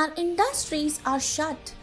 Our industries are shut.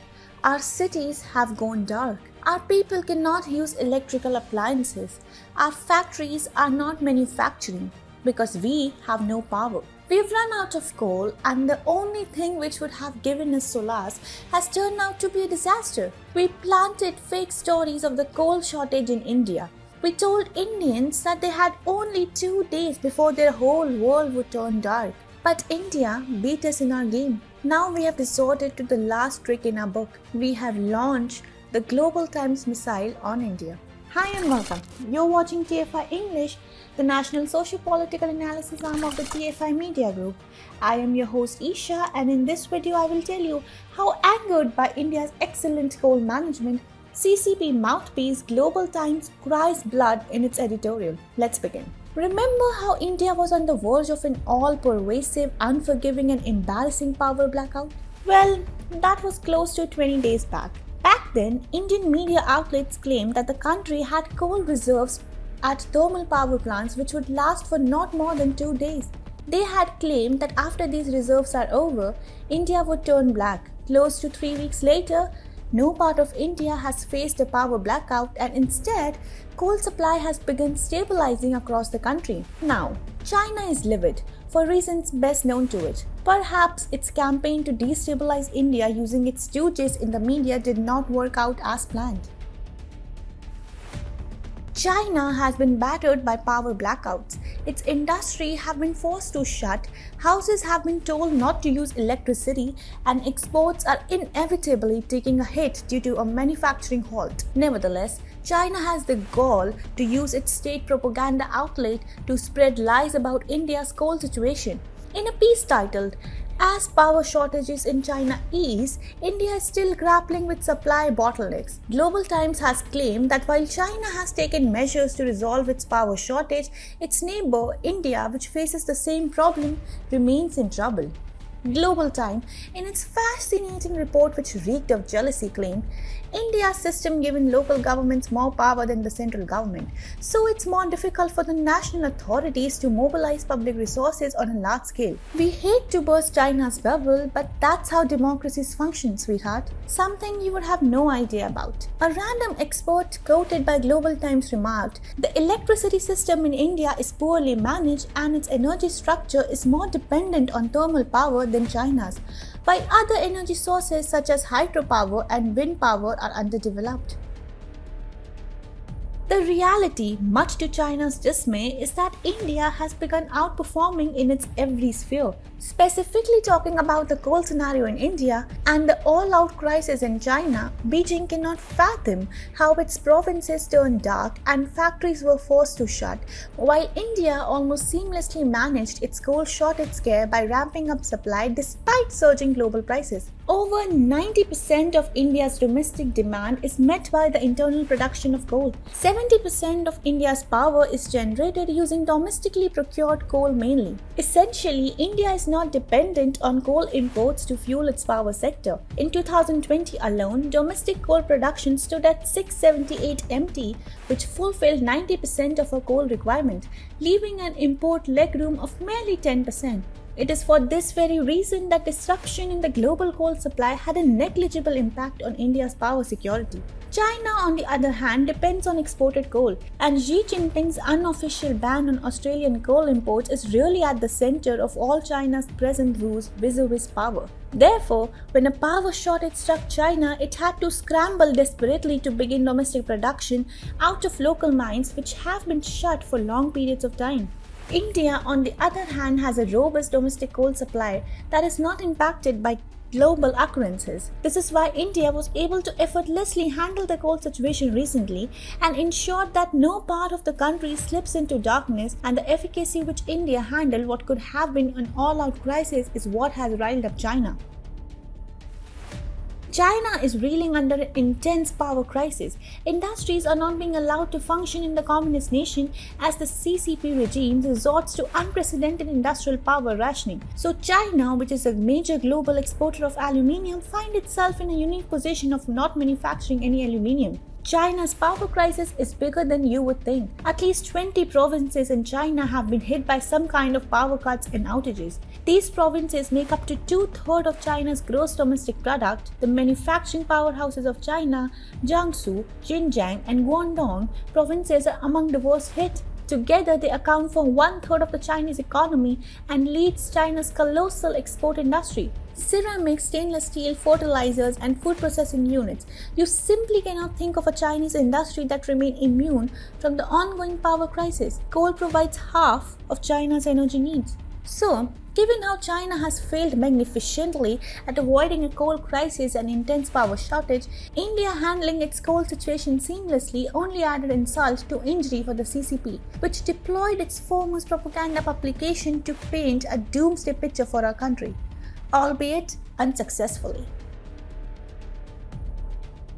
Our cities have gone dark. Our people cannot use electrical appliances. Our factories are not manufacturing because we have no power. We've run out of coal, and the only thing which would have given us solace has turned out to be a disaster. We planted fake stories of the coal shortage in India. We told Indians that they had only 2 days before their whole world would turn dark. But India beat us in our game. Now we have resorted to the last trick in our book. We have launched the Global Times missile on India. Hi and welcome. You're watching TFI English, the national socio-political analysis arm of the TFI Media Group. I am your host Isha, and in this video I will tell you how, angered by India's excellent coal management, CCP mouthpiece Global Times cries blood in its editorial. Let's begin. Remember how India was on the verge of an all-pervasive, unforgiving and embarrassing power blackout? Well, that was close to 20 days back. Back then, Indian media outlets claimed that the country had coal reserves at thermal power plants which would last for not more than 2 days. They had claimed that after these reserves are over, India would turn black. Close to 3 weeks later, no part of India has faced a power blackout, and instead, coal supply has begun stabilizing across the country. Now, China is livid for reasons best known to it. Perhaps its campaign to destabilize India using its stooges in the media did not work out as planned. China has been battered by power blackouts. Its industry have been forced to shut, houses have been told not to use electricity, and exports are inevitably taking a hit due to a manufacturing halt. Nevertheless, China has the gall to use its state propaganda outlet to spread lies about India's coal situation. In a piece titled, "As power shortages in China ease, India is still grappling with supply bottlenecks," Global Times has claimed that while China has taken measures to resolve its power shortage, its neighbor, India, which faces the same problem, remains in trouble. Global Times, in its fascinating report which reeked of jealousy, claimed, India's system given local governments more power than the central government, so it's more difficult for the national authorities to mobilize public resources on a large scale. We hate to burst China's bubble, but that's how democracies function, sweetheart. Something you would have no idea about. A random expert quoted by Global Times remarked, "The electricity system in India is poorly managed and its energy structure is more dependent on thermal power than China's, while other energy sources such as hydropower and wind power are underdeveloped." The reality, much to China's dismay, is that India has begun outperforming in its every sphere. Specifically talking about the coal scenario in India and the all-out crisis in China, Beijing cannot fathom how its provinces turned dark and factories were forced to shut, while India almost seamlessly managed its coal shortage scare by ramping up supply despite surging global prices. Over 90% of India's domestic demand is met by the internal production of coal. 70% of India's power is generated using domestically procured coal mainly. Essentially, India is not dependent on coal imports to fuel its power sector. In 2020 alone, domestic coal production stood at 678 MT, which fulfilled 90% of our coal requirement, leaving an import legroom of merely 10%. It is for this very reason that disruption in the global coal supply had a negligible impact on India's power security. China, on the other hand, depends on exported coal, and Xi Jinping's unofficial ban on Australian coal imports is really at the center of all China's present woes vis-a-vis power. Therefore, when a power shortage struck China, it had to scramble desperately to begin domestic production out of local mines which have been shut for long periods of time. India, on the other hand, has a robust domestic coal supply that is not impacted by global occurrences. This is why India was able to effortlessly handle the coal situation recently and ensured that no part of the country slips into darkness, and the efficacy which India handled what could have been an all-out crisis is what has riled up China. China is reeling under an intense power crisis. Industries are not being allowed to function in the communist nation as the CCP regime resorts to unprecedented industrial power rationing. So China, which is a major global exporter of aluminium, finds itself in a unique position of not manufacturing any aluminium. China's power crisis is bigger than you would think. At least 20 provinces in China have been hit by some kind of power cuts and outages. These provinces make up to 2/3 of China's gross domestic product. The manufacturing powerhouses of China, Jiangsu, Xinjiang, and Guangdong provinces are among the worst hit. Together, they account for 1/3 of the Chinese economy and leads China's colossal export industry. Ceramics, stainless steel, fertilizers, and food processing units. You simply cannot think of a Chinese industry that remains immune from the ongoing power crisis. Coal provides half of China's energy needs. So, given how China has failed magnificently at avoiding a coal crisis and intense power shortage, India handling its coal situation seamlessly only added insult to injury for the CCP, which deployed its foremost propaganda publication to paint a doomsday picture for our country, albeit unsuccessfully.